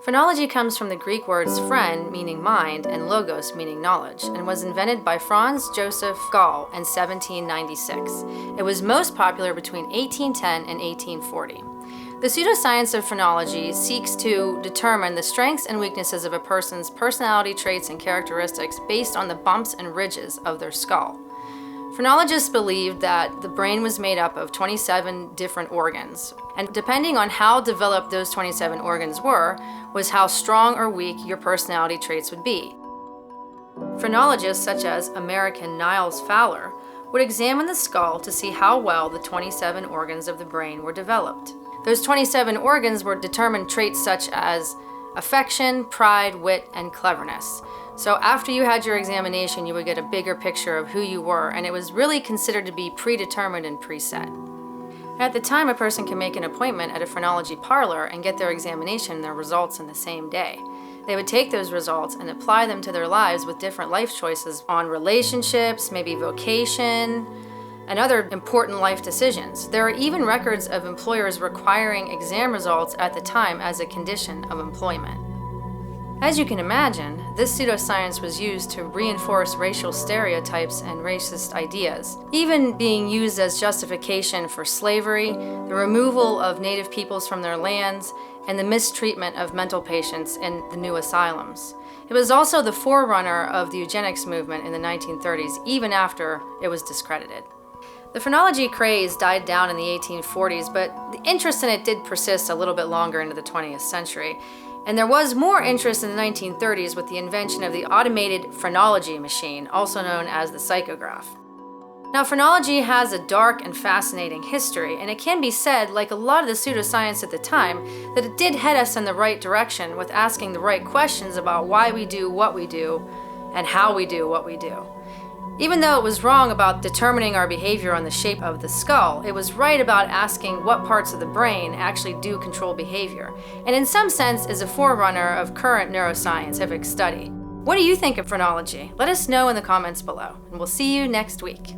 Phrenology comes from the Greek words phren, meaning mind, and logos, meaning knowledge, and was invented by Franz Joseph Gall in 1796. It was most popular between 1810 and 1840. The pseudoscience of phrenology seeks to determine the strengths and weaknesses of a person's personality traits and characteristics based on the bumps and ridges of their skull. Phrenologists believed that the brain was made up of 27 different organs, and depending on how developed those 27 organs were, was how strong or weak your personality traits would be. Phrenologists such as American Niles Fowler would examine the skull to see how well the 27 organs of the brain were developed. Those 27 organs were determined traits such as affection, pride, wit, and cleverness. So after you had your examination, you would get a bigger picture of who you were, and it was really considered to be predetermined and preset. At the time, a person can make an appointment at a phrenology parlor and get their examination and their results in the same day. They would take those results and apply them to their lives with different life choices on relationships, maybe vocation, and other important life decisions. There are even records of employers requiring exam results at the time as a condition of employment. As you can imagine, this pseudoscience was used to reinforce racial stereotypes and racist ideas, even being used as justification for slavery, the removal of Native peoples from their lands, and the mistreatment of mental patients in the new asylums. It was also the forerunner of the eugenics movement in the 1930s, even after it was discredited. The phrenology craze died down in the 1840s, but the interest in it did persist a little bit longer into the 20th century. And there was more interest in the 1930s with the invention of the automated phrenology machine, also known as the psychograph. Now, phrenology has a dark and fascinating history, and it can be said, like a lot of the pseudoscience at the time, that it did head us in the right direction with asking the right questions about why we do what we do and how we do what we do. Even though it was wrong about determining our behavior on the shape of the skull, it was right about asking what parts of the brain actually do control behavior, and in some sense is a forerunner of current neuroscientific study. What do you think of phrenology? Let us know in the comments below, and we'll see you next week.